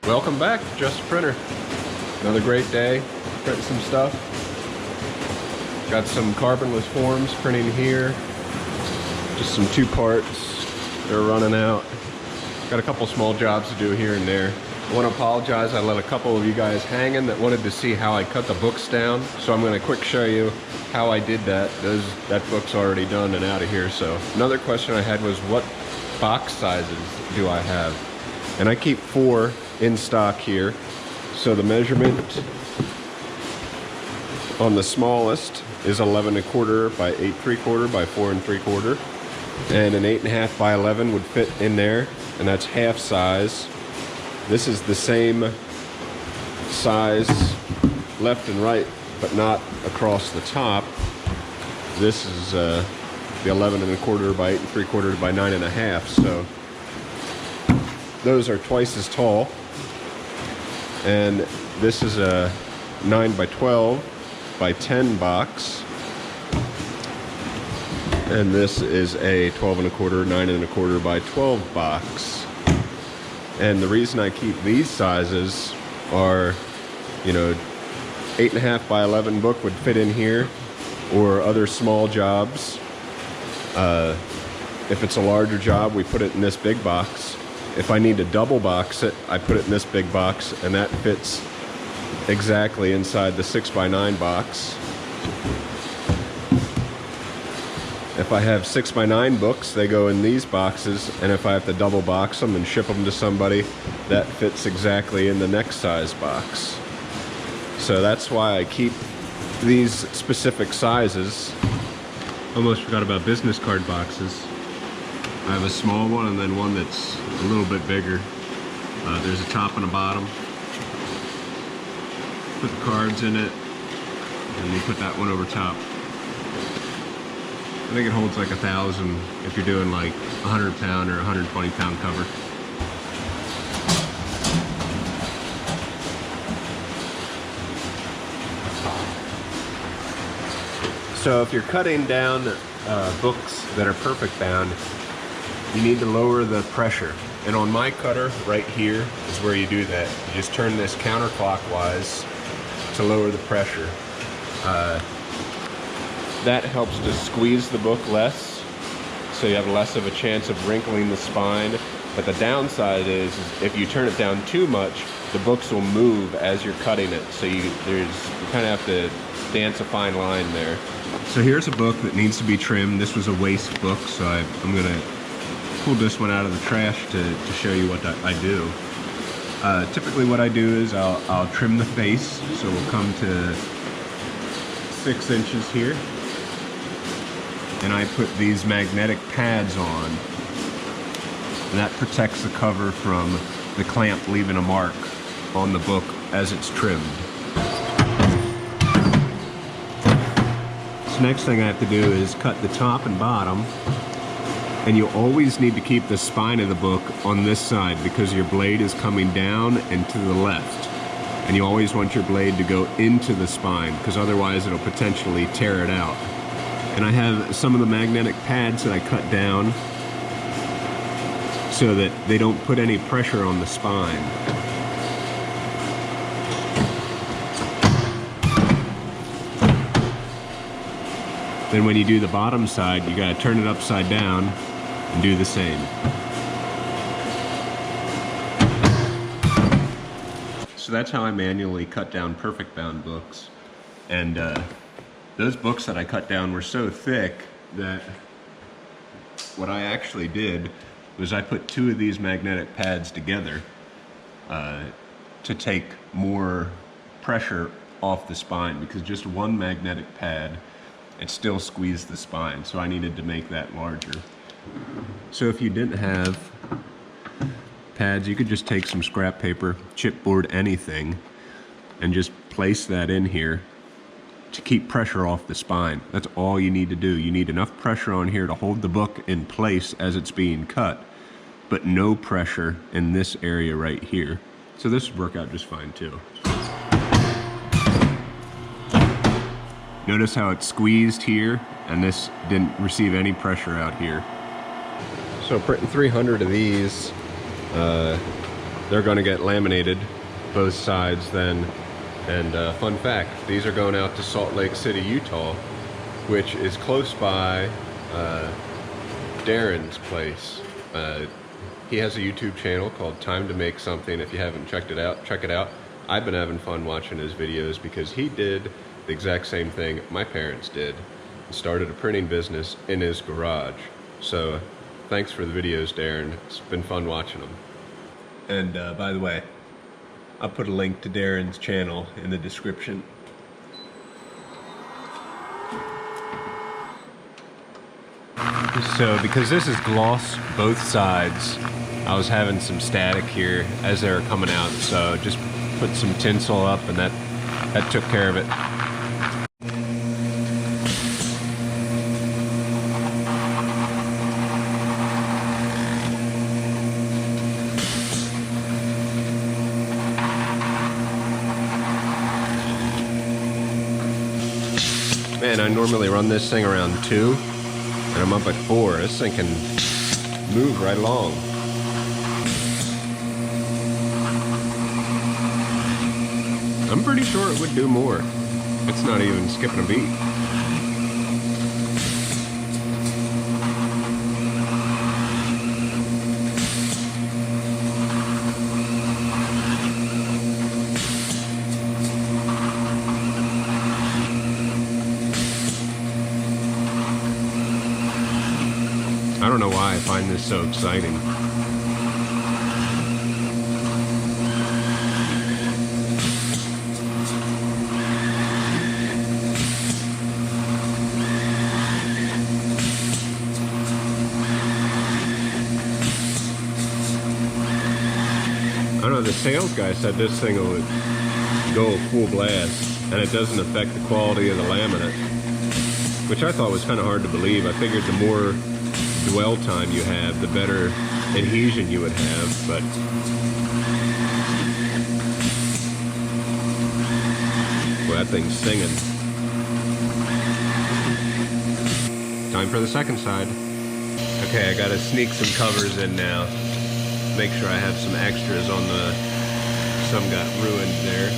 Welcome back to Just a Printer. Another great day, printing some stuff. Got some carbonless forms printing here. Just some 2 parts. They're running out. Got a couple small jobs to do here and there. I want to apologize, I let a couple of you guys hanging that wanted to see how I cut the books down. So I'm going to quick show you how I did that. That book's already done and out of here. So another question I had was, what box sizes do I have? And I keep 4 in stock here. So the measurement on the smallest is 11 1/4 by 8 3/4 by 4 3/4, and an 8 1/2 by 11 would fit in there, and that's half size. This is the same size left and right, but not across the top. This is the 11 1/4 by 8 3/4 by 9 1/2. So those are twice as tall. And this is a 9 by 12 by 10 box. And this is a 12 1/4, 9 1/4 by 12 box. And the reason I keep these sizes are, 8 1/2 by 11 book would fit in here, or other small jobs. If it's a larger job, we put it in this big box. If I need to double box it, I put it in this big box, and that fits exactly inside the 6 by 9 box. If I have 6 by 9 books, they go in these boxes, and if I have to double box them and ship them to somebody, that fits exactly in the next size box. So that's why I keep these specific sizes. Almost forgot about business card boxes. I have a small one and then one that's a little bit bigger. There's a top and a bottom. Put the cards in it, and you put that one over top. I think it holds like 1,000 if you're doing like 100-pound or 120-pound cover. So if you're cutting down books that are perfect bound, you need to lower the pressure. And on my cutter, right here, is where you do that. You just turn this counterclockwise to lower the pressure. That helps to squeeze the book less, so you have less of a chance of wrinkling the spine. But the downside is if you turn it down too much, the books will move as you're cutting it. So you kind of have to dance a fine line there. So here's a book that needs to be trimmed. This was a waste book, so I'm gonna pull this one out of the trash to show you what I do. Typically what I do is I'll trim the face, so we'll come to 6 inches here. And I put these magnetic pads on, and that protects the cover from the clamp leaving a mark on the book as it's trimmed. So next thing I have to do is cut the top and bottom, and you always need to keep the spine of the book on this side because your blade is coming down and to the left. And you always want your blade to go into the spine because otherwise it'll potentially tear it out. And I have some of the magnetic pads that I cut down so that they don't put any pressure on the spine. Then when you do the bottom side, you gotta turn it upside down and do the same. So that's how I manually cut down perfect bound books. And those books that I cut down were so thick that what I actually did was I put 2 of these magnetic pads together to take more pressure off the spine, because just one magnetic pad, it still squeezed the spine, so I needed to make that larger. So if you didn't have pads, you could just take some scrap paper, chipboard, anything, and just place that in here to keep pressure off the spine. That's all you need to do. You need enough pressure on here to hold the book in place as it's being cut, but no pressure in this area right here. So this would work out just fine too. Notice how it's squeezed here, and this didn't receive any pressure out here. So printing 300 of these, they're going to get laminated, both sides then. And fun fact, these are going out to Salt Lake City, Utah, which is close by Darren's place. He has a YouTube channel called Time to Make Something. If you haven't checked it out, check it out. I've been having fun watching his videos because he did the exact same thing my parents did. He started a printing business in his garage. So thanks for the videos, Darren. It's been fun watching them. And by the way, I'll put a link to Darren's channel in the description. So because this is gloss both sides, I was having some static here as they were coming out, so just put some tinsel up and that took care of it. Man, I normally run this thing around 2, and I'm up at 4. This thing can move right along. I'm pretty sure it would do more. It's not even skipping a beat. I don't know why I find this so exciting. I don't know, the sales guy said this thing would go full blast and it doesn't affect the quality of the laminate, which I thought was kind of hard to believe. I figured the more dwell time you have, the better adhesion you would have, but well, that thing's singing. Time for the second side. Okay, I gotta sneak some covers in now. Make sure I have some extras on the, some got ruined there.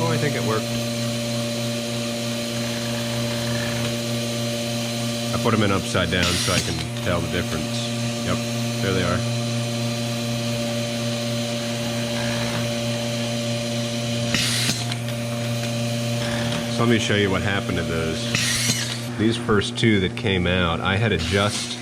I think it worked. I put them in upside down so I can tell the difference. Yep, there they are. So let me show you what happened to those. These first two that came out, I had to adjust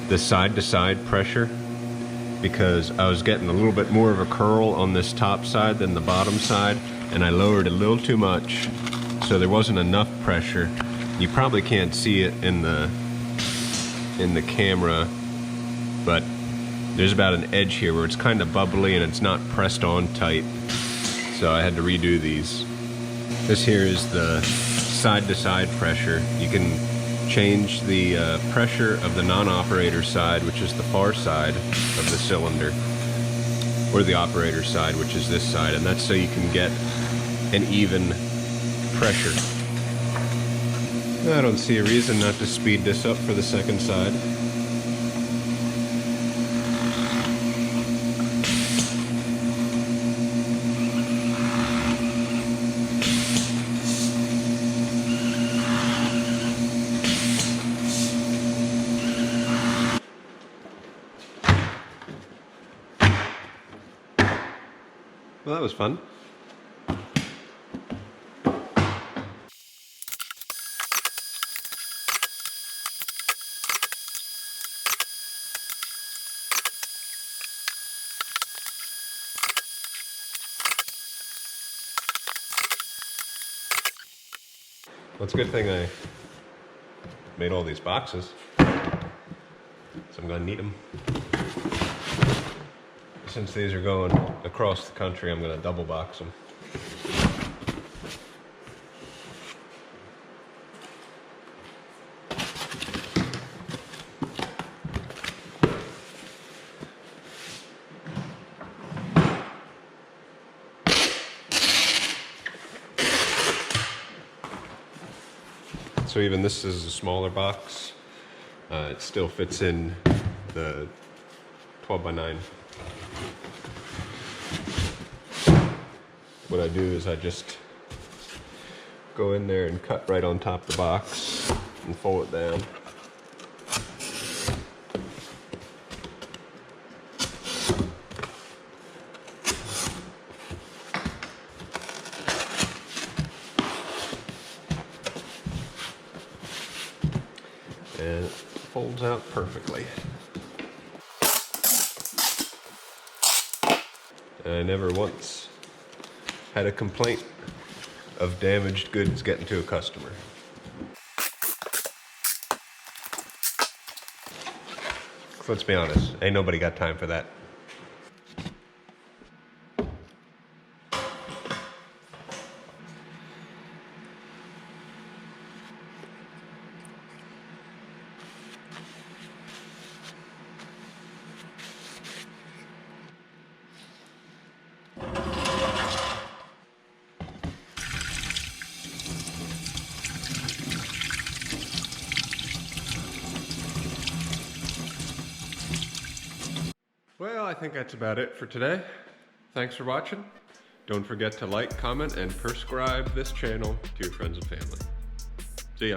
the side-to-side pressure because I was getting a little bit more of a curl on this top side than the bottom side, and I lowered a little too much, so there wasn't enough pressure. You probably can't see it in the camera, but there's about an edge here where it's kind of bubbly and it's not pressed on tight, so I had to redo these. This here is the side-to-side pressure. You can change the pressure of the non-operator side, which is the far side of the cylinder, or the operator side, which is this side, and that's so you can get an even pressure. I don't see a reason not to speed this up for the second side. Well, that was fun. Well, it's a good thing I made all these boxes, so I'm gonna need them. Since these are going across the country, I'm gonna double box them. So even this is a smaller box. It still fits in the 12 by 9. What I do is I just go in there and cut right on top of the box and fold it down. And it folds out perfectly. And I never once had a complaint of damaged goods getting to a customer. Let's be honest, ain't nobody got time for that. Well, I think that's about it for today. Thanks for watching. Don't forget to like, comment, and subscribe this channel to your friends and family. See ya.